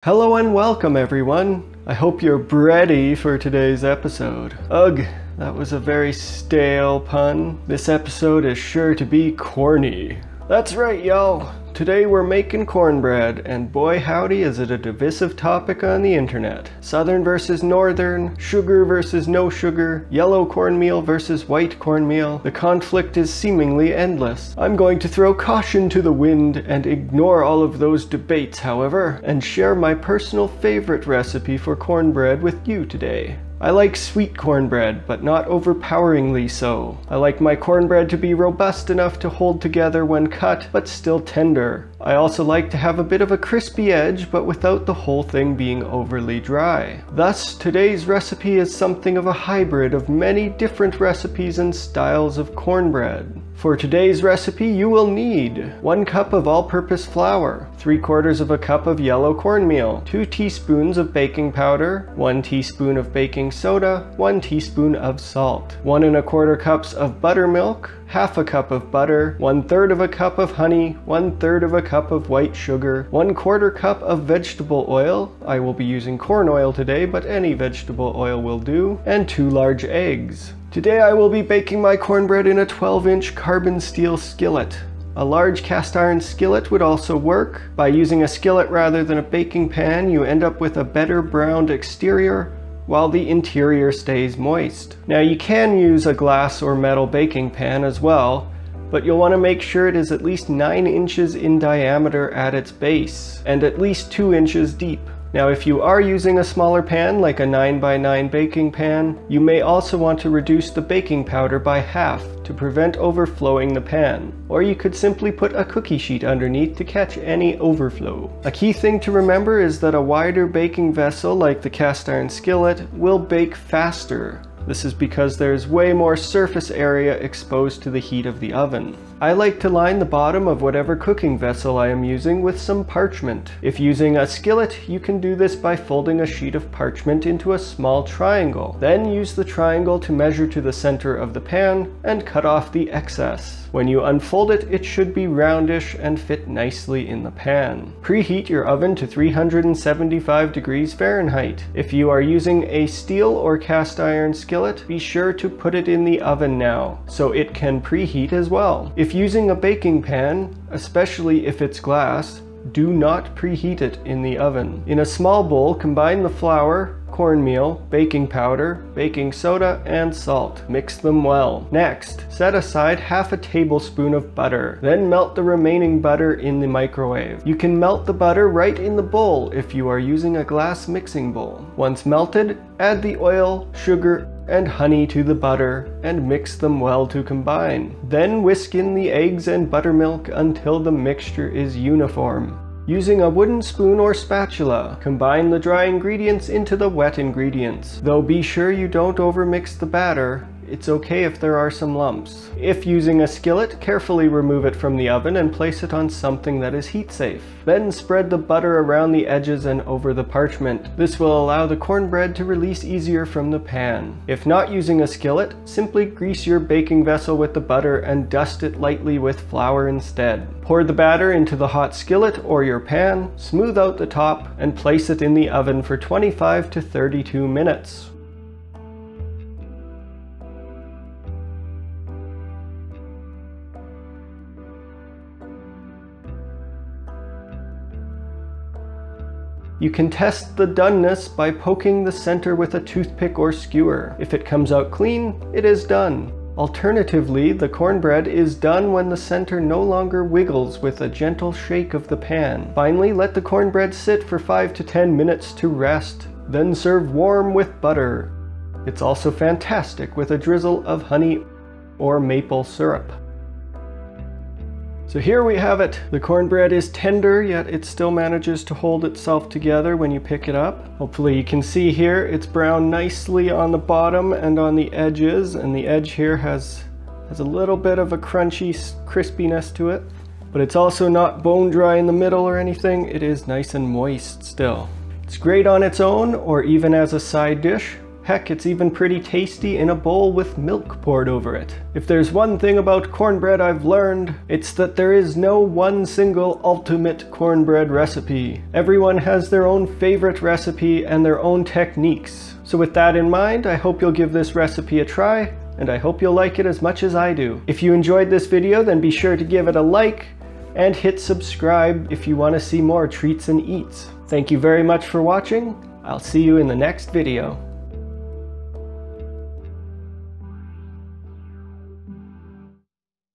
Hello and welcome everyone. I hope you're ready for today's episode. Ugh, that was a very stale pun. This episode is sure to be corny. That's right, y'all. Today we're making cornbread, and boy howdy is it a divisive topic on the internet. Southern versus northern, sugar versus no sugar, yellow cornmeal versus white cornmeal. The conflict is seemingly endless. I'm going to throw caution to the wind and ignore all of those debates, however, and share my personal favorite recipe for cornbread with you today. I like sweet cornbread, but not overpoweringly so. I like my cornbread to be robust enough to hold together when cut, but still tender. I also like to have a bit of a crispy edge, but without the whole thing being overly dry. Thus, today's recipe is something of a hybrid of many different recipes and styles of cornbread. For today's recipe, you will need 1 cup of all-purpose flour, 3/4 of a cup of yellow cornmeal, 2 teaspoons of baking powder, 1 teaspoon of baking soda, 1 teaspoon of salt, 1 1/4 cups of buttermilk, 1/2 cup of butter, 1/3 of a cup of honey, 1/3 of a cup of white sugar, 1/4 cup of vegetable oil. I will be using corn oil today, but any vegetable oil will do, and 2 large eggs. Today I will be baking my cornbread in a 12-inch carbon steel skillet. A large cast iron skillet would also work. By using a skillet rather than a baking pan, you end up with a better browned exterior, while the interior stays moist. Now you can use a glass or metal baking pan as well, but you'll want to make sure it is at least 9 inches in diameter at its base, and at least 2 inches deep. Now if you are using a smaller pan, like a 9x9 baking pan, you may also want to reduce the baking powder by half to prevent overflowing the pan. Or you could simply put a cookie sheet underneath to catch any overflow. A key thing to remember is that a wider baking vessel like the cast iron skillet will bake faster. This is because there's way more surface area exposed to the heat of the oven. I like to line the bottom of whatever cooking vessel I am using with some parchment. If using a skillet, you can do this by folding a sheet of parchment into a small triangle. Then use the triangle to measure to the center of the pan and cut off the excess. When you unfold it, it should be roundish and fit nicely in the pan. Preheat your oven to 375 degrees Fahrenheit. If you are using a steel or cast iron skillet, be sure to put it in the oven now, so it can preheat as well. If using a baking pan, especially if it's glass, do not preheat it in the oven. In a small bowl, combine the flour, cornmeal, baking powder, baking soda, and salt. Mix them well. Next, set aside 1/2 tablespoon of butter. Then melt the remaining butter in the microwave. You can melt the butter right in the bowl if you are using a glass mixing bowl. Once melted, add the oil, sugar, and honey to the butter and mix them well to combine. Then whisk in the eggs and buttermilk until the mixture is uniform. Using a wooden spoon or spatula, combine the dry ingredients into the wet ingredients. Though be sure you don't overmix the batter. It's okay if there are some lumps. If using a skillet, carefully remove it from the oven and place it on something that is heat safe. Then spread the butter around the edges and over the parchment. This will allow the cornbread to release easier from the pan. If not using a skillet, simply grease your baking vessel with the butter and dust it lightly with flour instead. Pour the batter into the hot skillet or your pan, smooth out the top, and place it in the oven for 25 to 32 minutes. You can test the doneness by poking the center with a toothpick or skewer. If it comes out clean, it is done. Alternatively, the cornbread is done when the center no longer wiggles with a gentle shake of the pan. Finally, let the cornbread sit for 5 to 10 minutes to rest, then serve warm with butter. It's also fantastic with a drizzle of honey or maple syrup. So here we have it. The cornbread is tender, yet it still manages to hold itself together when you pick it up. Hopefully you can see here it's browned nicely on the bottom and on the edges, and the edge here has a little bit of a crunchy crispiness to it. But it's also not bone dry in the middle or anything. It is nice and moist still. It's great on its own or even as a side dish. heck, it's even pretty tasty in a bowl with milk poured over it. If there's one thing about cornbread I've learned, it's that there is no one single ultimate cornbread recipe. Everyone has their own favorite recipe and their own techniques. So with that in mind, I hope you'll give this recipe a try, and I hope you'll like it as much as I do. If you enjoyed this video, then be sure to give it a like, and hit subscribe if you want to see more treats and eats. Thank you very much for watching. I'll see you in the next video.